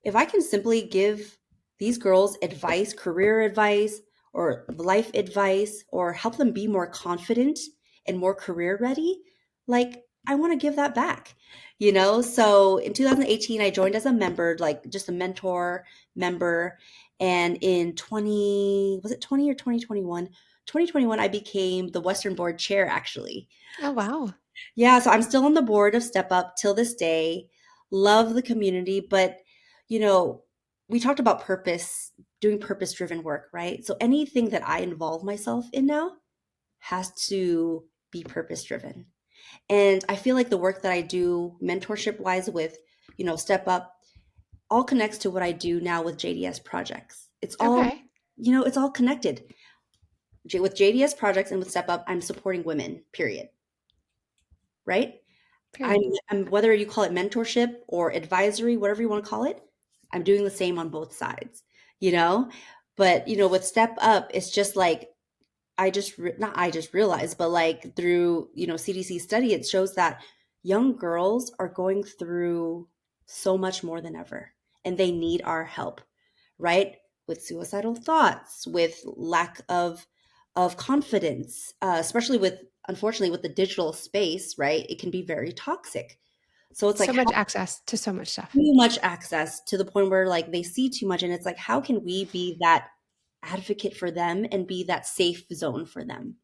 if I can simply give these girls advice, career advice, or life advice, or help them be more confident and more career ready, like I want to give that back. So in 2018, I joined as a member, like just a mentor member. And in 20 or 2021? 2021, I became the Western Board chair, actually. Oh, wow. Yeah, so I'm still on the board of Step Up till this day. Love the community, but you know, we talked about purpose, doing purpose-driven work, right? So anything that I involve myself in now has to be purpose-driven. And I feel like the work that I do mentorship-wise with, Step Up all connects to what I do now with JDS Projects. Okay. It's all connected. With JDS Projects and with Step Up, I'm supporting women, period, right? I'm, Period. I'm whether you call it mentorship or advisory, whatever you want to call it, I'm doing the same on both sides, you know? But, with Step Up, it's just like not I just realized, but like through, CDC study, it shows that young girls are going through so much more than ever and they need our help, right? With suicidal thoughts, with lack of confidence, especially with unfortunately with the digital space, right? It can be very toxic. So it's like So much how access to so much stuff. too much access to the point where like they see too much, and it's like how can we be that advocate for them and be that safe zone for them?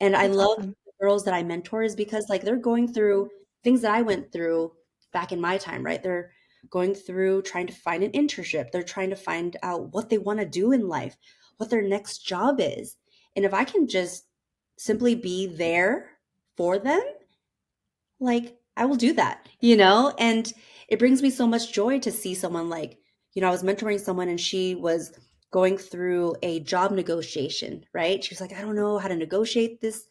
And I That's love awesome. the girls that I mentor is because like they're going through things that I went through back in my time, right? They're going through trying to find an internship. They're trying to find out what they want to do in life, what their next job is. And if I can just simply be there for them, like I will do that. And it brings me so much joy to see someone like, I was mentoring someone and she was going through a job negotiation, right? She was like, I don't know how to negotiate this,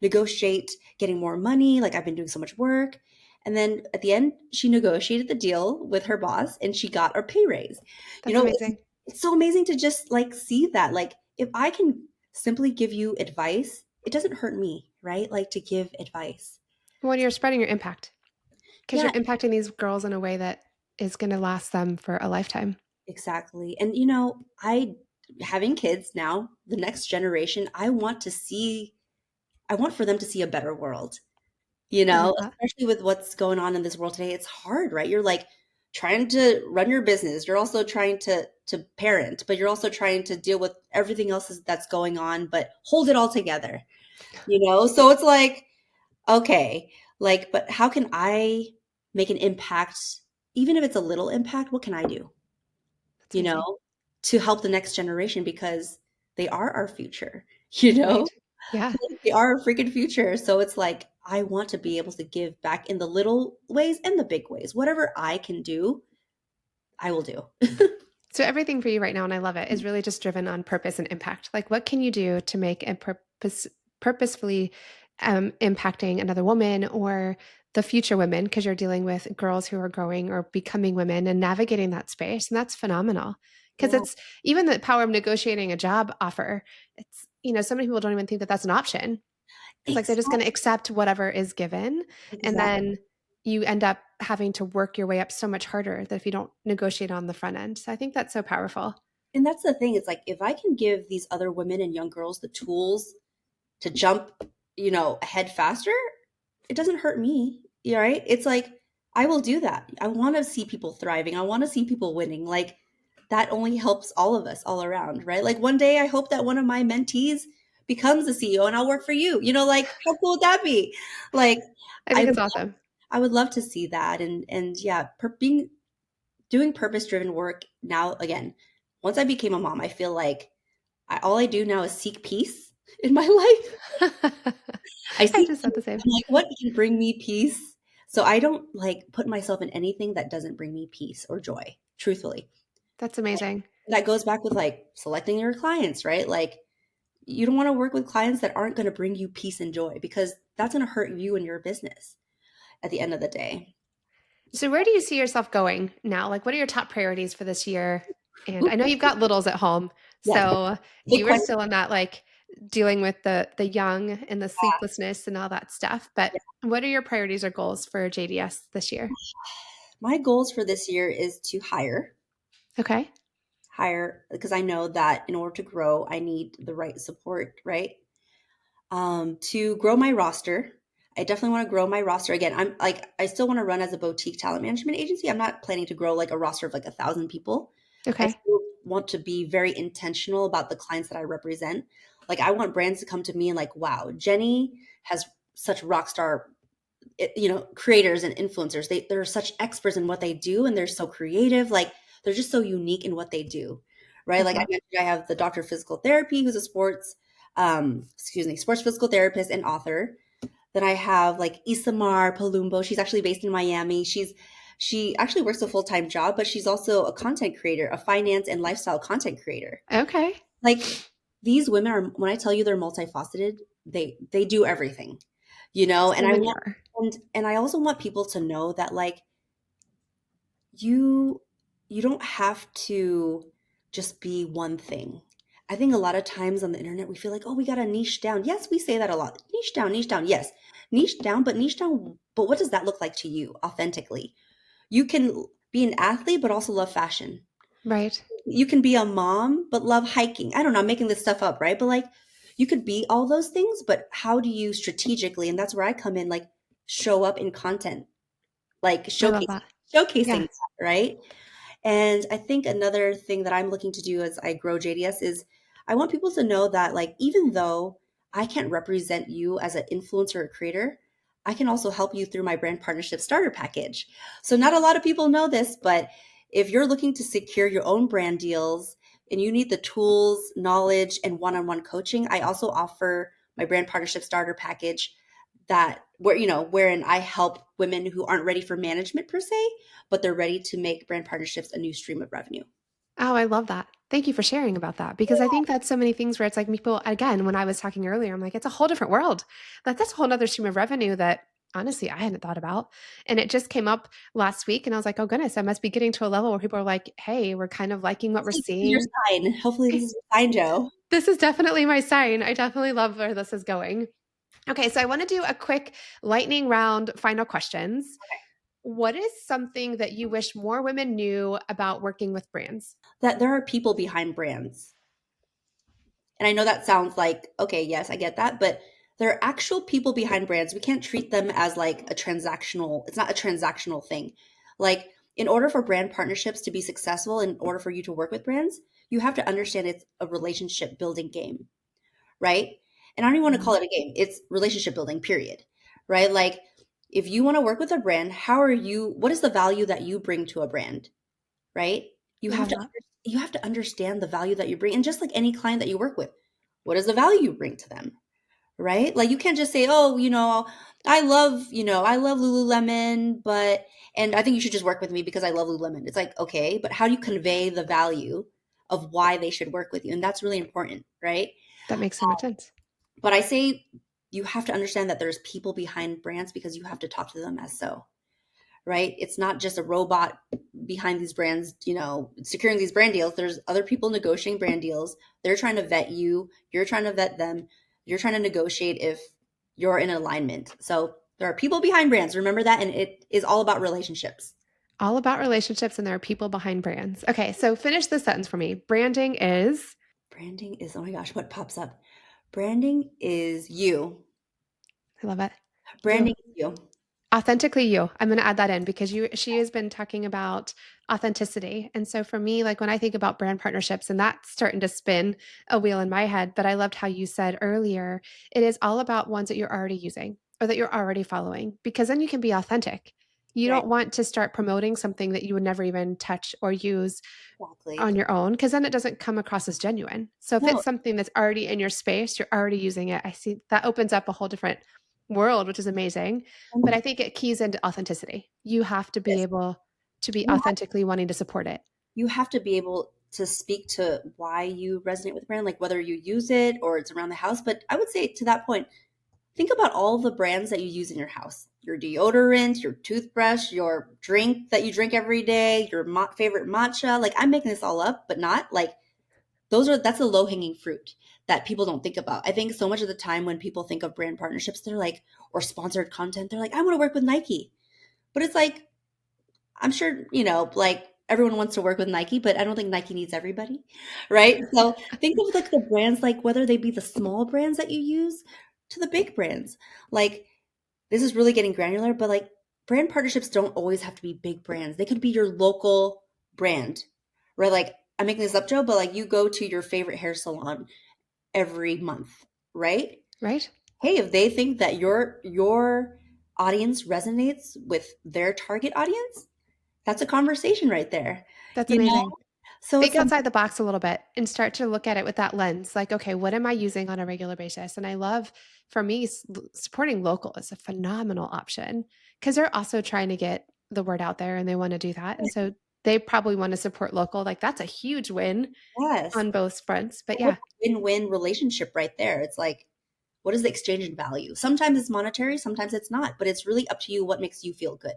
negotiate getting more money. Like I've been doing so much work. And then at the end, she negotiated the deal with her boss and she got a pay raise. You That's know, it's, amazing. it's so amazing to just like see that. Like if I can simply give you advice, it doesn't hurt me, right? Like to give advice. When you're spreading your impact, because Yeah, you're impacting these girls in a way that is going to last them for a lifetime. exactly. And I having kids now, the next generation, I want for them to see a better world. I love that. Especially with what's going on in this world today, it's hard, right? You're like trying to run your business. You're also trying to parent, but you're also trying to deal with everything else that's going on, but hold it all together. So it's like, okay, like, but how can I make an impact, even if it's a little impact, what can I do, That's you amazing. know, to help the next generation because they are our future, you know? Right. Yeah. They are our freaking future. So it's like, I want to be able to give back in the little ways and the big ways. Whatever I can do, I will do. So everything for you right now, and I love it, is really just driven on purpose and impact. Like, what can you do to make a purposefully impacting another woman or the future women? Because you're dealing with girls who are growing or becoming women and navigating that space, and that's phenomenal. Because Yeah, it's even the power of negotiating a job offer. It's so many people don't even think that that's an option. It's like they're just going exactly. to accept whatever is given, and Exactly. then you end up having to work your way up so much harder that if you don't negotiate on the front end. So I think that's so powerful. And that's the thing. It's like, if I can give these other women and young girls the tools to jump, ahead faster, it doesn't hurt me. Right? It's like I will do that. I want to see people thriving. I want to see people winning. Like that only helps all of us all around, right? Like one day I hope that one of my mentees becomes a CEO and I'll work for you. Like how cool would that be? Like I I think it's awesome. I would love to see that. And yeah, doing purpose-driven work now, again, once I became a mom, I feel like all I do now is seek peace in my life. I I seek just said peace. the same. I'm like, what can bring me peace? So I don't like put myself in anything that doesn't bring me peace or joy, truthfully. That's amazing. That goes back with like selecting your clients, right? Like you don't want to work with clients that aren't going to bring you peace and joy because that's going to hurt you and your business at the end of the day. So where do you see yourself going now? Like, what are your top priorities for this year? And Ooh, I know you've got littles at home, yes, so big you are question. still in that like dealing with the young and the sleeplessness and all that stuff. But what are your priorities or goals for JDS this year? My goals for this year is to Okay. hire because I know that in order to grow, I need the right support, right? To grow my roster. I definitely want to grow my roster. Again, I still want to run as a boutique talent management agency. I'm not planning to grow like a roster of like 1,000 people. I Okay. still want to be very intentional about the clients that I represent. Like I want brands to come to me and like, wow, Jenny has such rock star, creators and influencers. They're such experts in what they do and they're so creative. Like they're just so unique in what they do. Right. Like I Uh-huh. mentioned, I have the doctor of physical therapy who's a sports physical therapist and author. Then I have like Isamar Palumbo. She's actually based in Miami. She actually works a full-time job, but she's also a content creator, a finance and lifestyle content creator. Okay. Like these women are, when I tell you they're multifaceted, they do everything, and So I many want are. and I also want people to know that like you you don't have to just be one thing. I think a lot of times on the internet we feel like, oh, we got to niche down. Yes, we say that a lot. Niche down. Yes. Niche down, but what does that look like to you authentically? You can be an athlete but also love fashion. Right. You can be a mom but love hiking. I don't know, I'm making this stuff up, right? But like you could be all those things, but how do you strategically, and that's where I come in, like show up in content, like I love that. showcasing Yeah. that, right? And I think another thing that I'm looking to do as I grow JDS is I want people to know that, like, even though I can't represent you as an influencer or creator, I can also help you through my brand partnership starter package. So, not a lot of people know this, but if you're looking to secure your own brand deals and you need the tools, knowledge, and one on one coaching, I also offer my brand partnership starter package wherein I help women who aren't ready for management per se, but they're ready to make brand partnerships a new stream of revenue. Oh, I love that. Thank you for sharing about that because I think that's so many things where it's like people, again, when I was talking earlier, I'm like, it's a whole different world. That's a whole nother stream of revenue that honestly I hadn't thought about. And it just came up last week and I was like, oh goodness, I must be getting to a level where people are like, hey, we're kind of liking what we're This is your seeing. sign. Hopefully, this is your sign, Joe. This is definitely my sign. I definitely love where this is going. Okay, so I want to do a quick lightning round final questions. What is something that you wish more women knew about working with brands? That there are people behind brands. And I know that sounds like, okay, yes, I get that, but there are actual people behind brands. We can't treat them as like it's not a transactional thing. Like, in order for brand partnerships to be successful, in order for you to work with brands, you have to understand it's a relationship building game, right? And I don't even want to call Mhm. it a game. It's relationship building, period. Right? Like if you want to work with a brand, what is the value that you bring to a brand, right? You I have love to that. you have to understand the value that you bring. And just like any client that you work with, what is the value you bring to them? Right? Like you can't just say, "Oh, I love Lululemon, but and I think you should just work with me because I love Lululemon." It's like, "Okay, but how do you convey the value of why they should work with you?" And that's really important, right? That makes so much sense. But I say you have to understand that there's people behind brands because you have to talk to them as so, right? It's not just a robot behind these brands, securing these brand deals. There's other people negotiating brand deals. They're trying to vet you. You're trying to vet them. You're trying to negotiate if you're in alignment. So there are people behind brands. Remember that. And it is all about relationships. All about relationships, and there are people behind brands. Okay, so finish this sentence for me. Branding is, Branding is, oh my gosh, what pops up? Branding is you. I love it. You. Branding is you. Authentically you. I'm going to add that in because she has been talking about authenticity. And so for me, like when I think about brand partnerships, and that's starting to spin a wheel in my head, but I loved how you said earlier, it is all about ones that you're already using or that you're already following, because then you can be authentic. You Right. don't want to start promoting something that you would never even touch or use Exactly. on your own, because then it doesn't come across as genuine. So if No. it's something that's already in your space, you're already using it. I see that opens up a whole different world, which is amazing. But I think it keys into authenticity. You have to be Yes. able to be You authentically wanting to support it. you have to be able to speak to why you resonate with the brand, like whether you use it or it's around the house. But I would say to that point, think about all the brands that you use in your house: your deodorant, your toothbrush, your drink that you drink every day, your favorite matcha. Like, I'm making this all up, but not like that's a low hanging fruit that people don't think about. I think so much of the time when people think of brand partnerships, they're like, or sponsored content, they're like, I want to work with Nike. But it's like, I'm sure, like everyone wants to work with Nike, but I don't think Nike needs everybody, right? So think of like the brands, like whether they be the small brands that you use to the big brands. Like, this is really getting granular, but like brand partnerships don't always have to be big brands. They could be your local brand, right? Like, I'm making this up, Joe, but like you go to your favorite hair salon every month, right? Right? Hey, if they think that your audience resonates with their target audience, that's a conversation right there. That's You know? amazing. So Think some outside the box a little bit and start to look at it with that lens. Like, okay, what am I using on a regular basis? And I love, for me, supporting local is a phenomenal option because they're also trying to get the word out there and they want to do that. And so they probably want to support local. Like, that's a huge win yes, on both fronts. But what yeah, a win-win relationship right there. It's like, what is the exchange in value? Sometimes it's monetary, sometimes it's not, but it's really up to you what makes you feel good,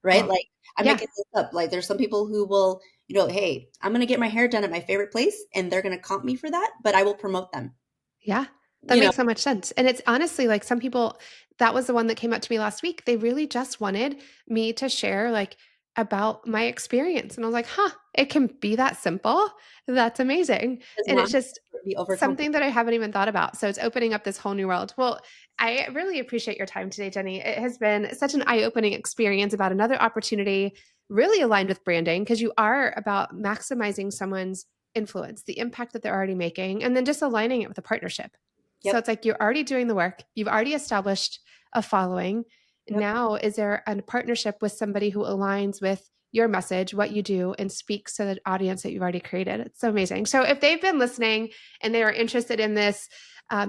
right? oh, Like, I'm yeah, making this up. Like, there's some people who will, hey, I'm going to get my hair done at my favorite place and they're going to comp me for that, but I will promote them. yeah. That You know, makes so much sense. And it's honestly like some people, that was the one that came up to me last week. They really just wanted me to share like about my experience. And I was like, huh, it can be that simple. That's amazing. does And not it's have just to be something that overcomplicated. I haven't even thought about. So it's opening up this whole new world. Well, I really appreciate your time today, Jenny. It has been such an eye opening experience about another opportunity, really aligned with branding, because you are about maximizing someone's influence, the impact that they're already making, and then just aligning it with a partnership. So it's Yep. like you're already doing the work, you've already established a following. Yep. Now, is there a partnership with somebody who aligns with your message, what you do, and speaks to the audience that you've already created? It's so amazing. So, if they've been listening and they are interested in this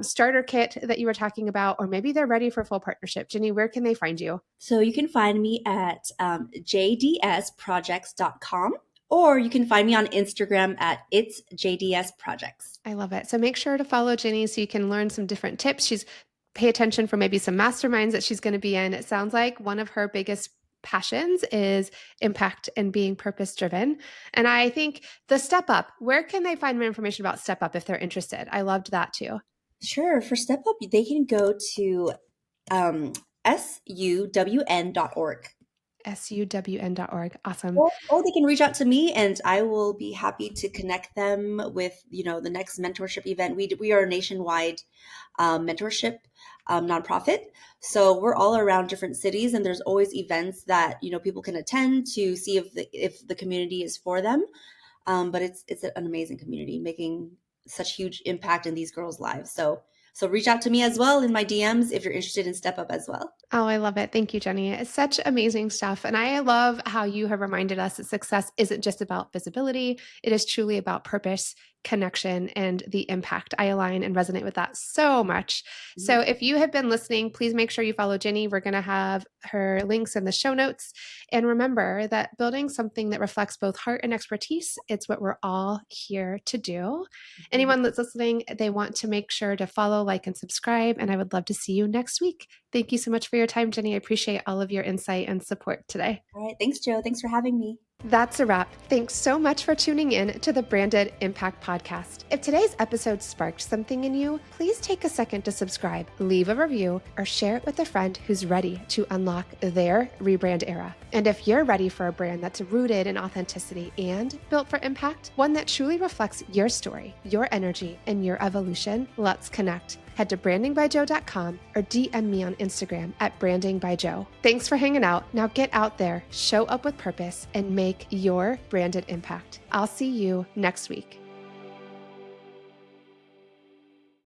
starter kit that you were talking about, or maybe they're ready for full partnership, Jenny, where can they find you? So you can find me at jdsprojects.com, or you can find me on Instagram at it's JDS Projects. I love it. So make sure to follow Jenny so you can learn some different tips. She's pay attention for maybe some masterminds that she's going to be in. It sounds like one of her biggest passions is impact and being purpose driven. And I think the Step Up, where can they find more information about Step Up if they're interested? I loved that too. Sure. For Step Up, they can go to suwn.org. SUWN.org. Awesome. Or they can reach out to me and I will be happy to connect them with, the next mentorship event. We are a nationwide mentorship nonprofit. So we're all around different cities and there's always events that, people can attend to see if the community is for them. But it's an amazing community making such huge impact in these girls' lives. So reach out to me as well in my DMs if you're interested in Step Up as well. Oh, I love it. Thank you, Jenny. It's such amazing stuff. And I love how you have reminded us that success isn't just about visibility, it is truly about purpose, connection, and the impact. I align and resonate with that so much. So if you have been listening, please make sure you follow Jenny. We're going to have her links in the show notes. And remember that building something that reflects both heart and expertise, it's what we're all here to do. Anyone that's listening, they want to make sure to follow, like, and subscribe. And I would love to see you next week. Thank you so much for your time, Jenny. I appreciate all of your insight and support today. All right. Thanks, Joe. Thanks for having me. That's a wrap. Thanks so much for tuning in to the Branded Impact Podcast. If today's episode sparked something in you, please take a second to subscribe, leave a review, or share it with a friend who's ready to unlock their rebrand era. And if you're ready for a brand that's rooted in authenticity and built for impact, one that truly reflects your story, your energy, and your evolution, let's connect. Head to brandingbyjoe.com or DM me on Instagram at brandingbyjoe. Thanks for hanging out. Now get out there, show up with purpose, and make your branded impact. I'll see you next week.